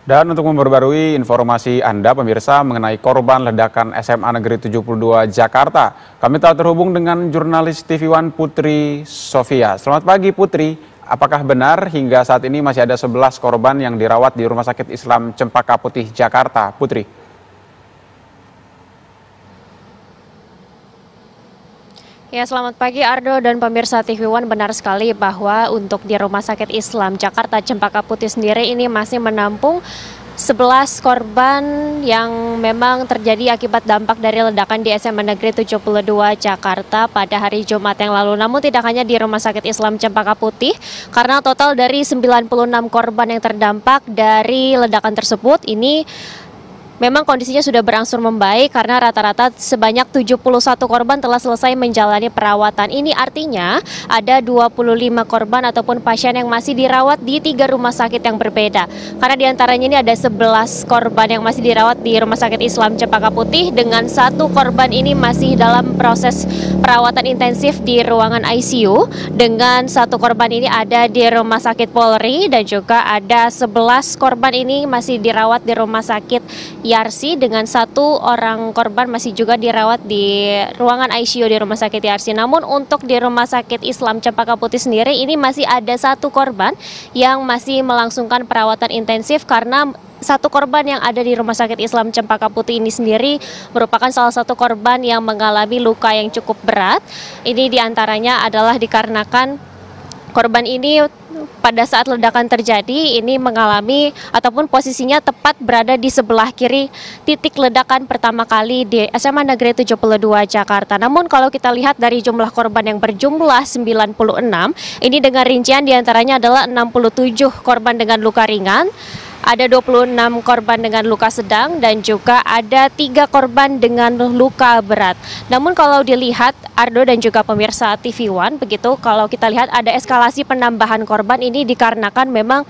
Dan untuk memperbarui informasi Anda pemirsa mengenai korban ledakan SMA Negeri 72 Jakarta, kami telah terhubung dengan jurnalis TV One Putri Sofia. Selamat pagi Putri, apakah benar hingga saat ini masih ada 11 korban yang dirawat di Rumah Sakit Islam Cempaka Putih, Jakarta? Putri. Ya, selamat pagi Ardo dan pemirsa TV One. Benar sekali bahwa untuk di Rumah Sakit Islam Jakarta Cempaka Putih sendiri ini masih menampung 11 korban yang memang terjadi akibat dampak dari ledakan di SMA Negeri 72 Jakarta pada hari Jumat yang lalu. Namun tidak hanya di Rumah Sakit Islam Cempaka Putih, karena total dari 96 korban yang terdampak dari ledakan tersebut ini memang kondisinya sudah berangsur membaik karena rata-rata sebanyak 71 korban telah selesai menjalani perawatan. Ini artinya ada 25 korban ataupun pasien yang masih dirawat di 3 rumah sakit yang berbeda. Karena diantaranya ini ada 11 korban yang masih dirawat di Rumah Sakit Islam Cempaka Putih dengan 1 korban ini masih dalam proses perawatan intensif di ruangan ICU. Dengan 1 korban ini ada di Rumah Sakit Polri dan juga ada 11 korban ini masih dirawat di Rumah Sakit Yarsi dengan 1 orang korban masih juga dirawat di ruangan ICU di Rumah Sakit Yarsi. Namun untuk di Rumah Sakit Islam Cempaka Putih sendiri ini masih ada 1 korban yang masih melangsungkan perawatan intensif karena 1 korban yang ada di Rumah Sakit Islam Cempaka Putih ini sendiri merupakan salah satu korban yang mengalami luka yang cukup berat. Ini diantaranya adalah dikarenakan korban ini pada saat ledakan terjadi ini mengalami ataupun posisinya tepat berada di sebelah kiri titik ledakan pertama kali di SMA Negeri 72 Jakarta. Namun kalau kita lihat dari jumlah korban yang berjumlah 96, ini dengan rincian diantaranya adalah 67 korban dengan luka ringan, ada 26 korban dengan luka sedang dan juga ada 3 korban dengan luka berat. Namun kalau dilihat Ardo dan juga pemirsa TV One, begitu kalau kita lihat ada eskalasi penambahan korban ini dikarenakan memang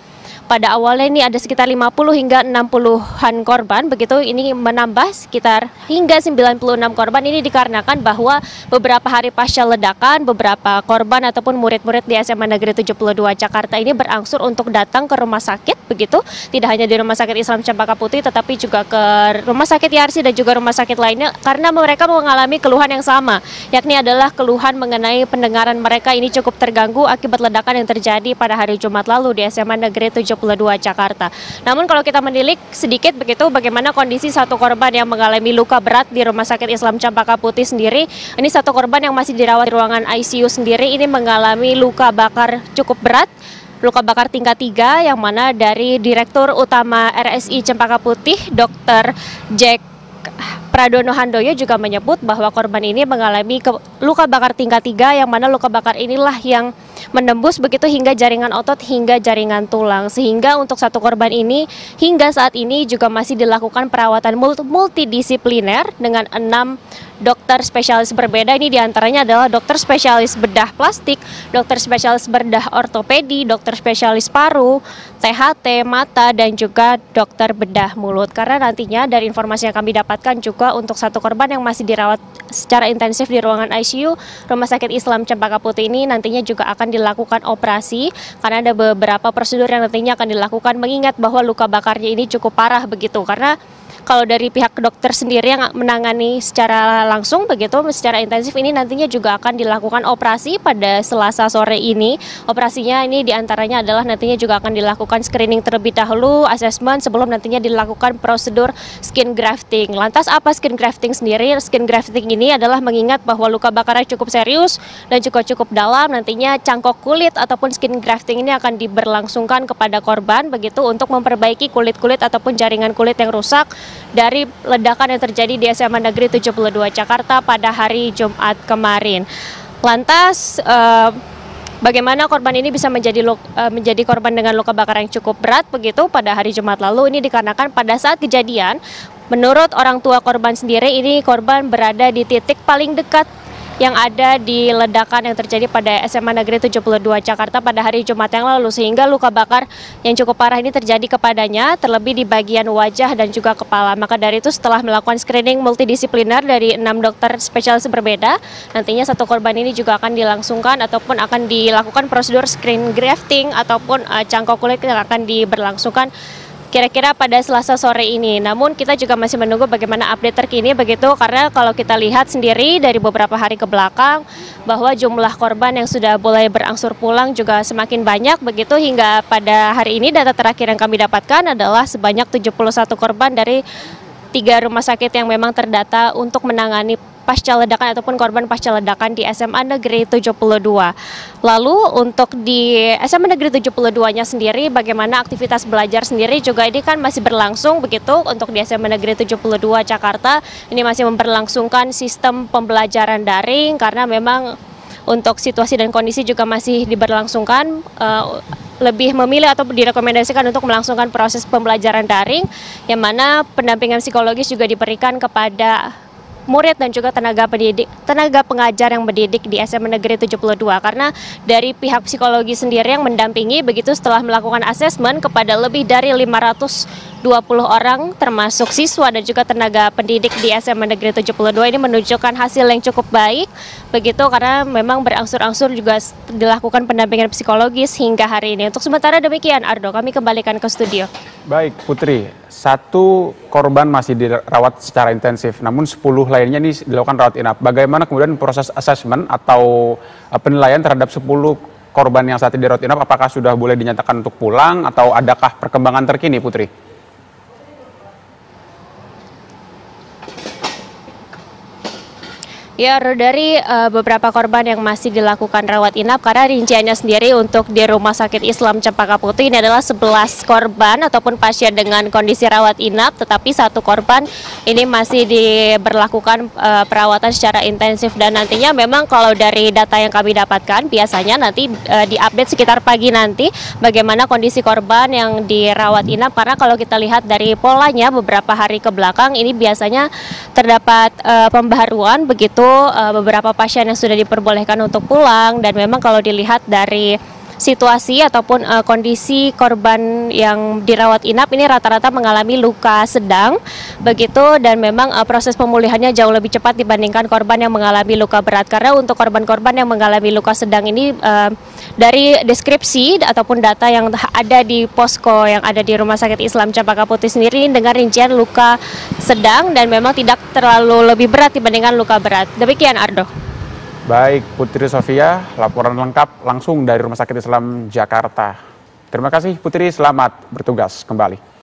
pada awalnya ini ada sekitar 50 hingga 60-an korban, begitu ini menambah sekitar hingga 96 korban. Ini dikarenakan bahwa beberapa hari pasca ledakan, beberapa korban ataupun murid-murid di SMA Negeri 72 Jakarta ini berangsur untuk datang ke rumah sakit, begitu. Tidak hanya di Rumah Sakit Islam Cempaka Putih, tetapi juga ke Rumah Sakit Yarsi dan juga rumah sakit lainnya, karena mereka mengalami keluhan yang sama, yakni adalah keluhan mengenai pendengaran mereka ini cukup terganggu akibat ledakan yang terjadi pada hari Jumat lalu di SMA Negeri 72 Jakarta. Namun kalau kita menilik sedikit begitu bagaimana kondisi 1 korban yang mengalami luka berat di Rumah Sakit Islam Cempaka Putih sendiri, ini 1 korban yang masih dirawat di ruangan ICU sendiri ini mengalami luka bakar cukup berat, luka bakar tingkat 3 yang mana dari Direktur Utama RSI Cempaka Putih Dr. Jack Pradono Handoyo juga menyebut bahwa korban ini mengalami luka bakar tingkat 3 yang mana luka bakar inilah yang menembus begitu hingga jaringan otot hingga jaringan tulang, sehingga untuk 1 korban ini hingga saat ini juga masih dilakukan perawatan multidisipliner dengan 6 dokter spesialis berbeda. Ini diantaranya adalah dokter spesialis bedah plastik, dokter spesialis bedah ortopedi, dokter spesialis paru, THT, mata, dan juga dokter bedah mulut. Karena nantinya dari informasi yang kami dapatkan juga untuk 1 korban yang masih dirawat secara intensif di ruangan ICU Rumah Sakit Islam Cempaka Putih ini nantinya juga akan dilakukan operasi karena ada beberapa prosedur yang nantinya akan dilakukan, mengingat bahwa luka bakarnya ini cukup parah begitu. Karena kalau dari pihak dokter sendiri yang menangani secara langsung begitu, secara intensif ini nantinya juga akan dilakukan operasi pada Selasa sore ini. Operasinya ini diantaranya adalah nantinya juga akan dilakukan screening terlebih dahulu, asesmen sebelum nantinya dilakukan prosedur skin grafting. Lantas apa skin grafting sendiri? Skin grafting ini adalah mengingat bahwa luka bakarnya cukup serius dan juga cukup dalam. Nantinya cangkok kulit ataupun skin grafting ini akan diberlangsungkan kepada korban begitu untuk memperbaiki kulit-kulit ataupun jaringan kulit yang rusak dari ledakan yang terjadi di SMA Negeri 72 Jakarta pada hari Jumat kemarin. Lantas bagaimana korban ini bisa menjadi korban dengan luka bakar yang cukup berat begitu pada hari Jumat lalu? Ini dikarenakan pada saat kejadian, menurut orang tua korban sendiri, ini korban berada di titik paling dekat yang ada di ledakan yang terjadi pada SMA Negeri 72 Jakarta pada hari Jumat yang lalu, sehingga luka bakar yang cukup parah ini terjadi kepadanya, terlebih di bagian wajah dan juga kepala. Maka dari itu setelah melakukan screening multidisipliner dari 6 dokter spesialis berbeda, nantinya 1 korban ini juga akan dilangsungkan ataupun akan dilakukan prosedur skin grafting ataupun cangkok kulit yang akan diberlangsungkan kira-kira pada Selasa sore ini. Namun kita juga masih menunggu bagaimana update terkini begitu, karena kalau kita lihat sendiri dari beberapa hari ke belakang bahwa jumlah korban yang sudah mulai berangsur pulang juga semakin banyak begitu, hingga pada hari ini data terakhir yang kami dapatkan adalah sebanyak 71 korban dari 3 rumah sakit yang memang terdata untuk menangani pasca ledakan ataupun korban pasca ledakan di SMA Negeri 72. Lalu untuk di SMA Negeri 72-nya sendiri, bagaimana aktivitas belajar sendiri juga ini kan masih berlangsung begitu. Untuk di SMA Negeri 72 Jakarta ini masih memperlangsungkan sistem pembelajaran daring karena memang untuk situasi dan kondisi juga masih diberlangsungkan, lebih memilih atau direkomendasikan untuk melangsungkan proses pembelajaran daring, yang mana pendampingan psikologis juga diberikan kepada murid dan juga tenaga pengajar yang mendidik di SMA Negeri 72, karena dari pihak psikologi sendiri yang mendampingi begitu setelah melakukan asesmen kepada lebih dari 520 orang termasuk siswa dan juga tenaga pendidik di SMA Negeri 72 ini menunjukkan hasil yang cukup baik begitu, karena memang berangsur-angsur juga dilakukan pendampingan psikologis hingga hari ini. Untuk sementara demikian, Ardo, kami kembalikan ke studio. Baik, Putri, 1 korban masih dirawat secara intensif, namun 10 lainnya ini dilakukan rawat inap. Bagaimana kemudian proses asesmen atau penilaian terhadap 10 korban yang saat ini dirawat inap? Apakah sudah boleh dinyatakan untuk pulang atau adakah perkembangan terkini, Putri? Ya, dari beberapa korban yang masih dilakukan rawat inap, karena rinciannya sendiri untuk di Rumah Sakit Islam Cempaka Putih ini adalah 11 korban ataupun pasien dengan kondisi rawat inap, tetapi 1 korban ini masih diberlakukan perawatan secara intensif. Dan nantinya memang kalau dari data yang kami dapatkan, biasanya nanti diupdate sekitar pagi nanti bagaimana kondisi korban yang dirawat inap, karena kalau kita lihat dari polanya beberapa hari ke belakang ini biasanya terdapat pembaharuan begitu, beberapa pasien yang sudah diperbolehkan untuk pulang. Dan memang kalau dilihat dari situasi ataupun kondisi korban yang dirawat inap ini rata-rata mengalami luka sedang begitu, dan memang proses pemulihannya jauh lebih cepat dibandingkan korban yang mengalami luka berat. Karena untuk korban-korban yang mengalami luka sedang ini dari deskripsi ataupun data yang ada di posko yang ada di Rumah Sakit Islam Cempaka Putih sendiri dengan rincian luka sedang dan memang tidak terlalu lebih berat dibandingkan luka berat. Demikian, Ardo. Baik, Putri Sofia, laporan lengkap langsung dari Rumah Sakit Islam Jakarta. Terima kasih Putri, selamat bertugas kembali.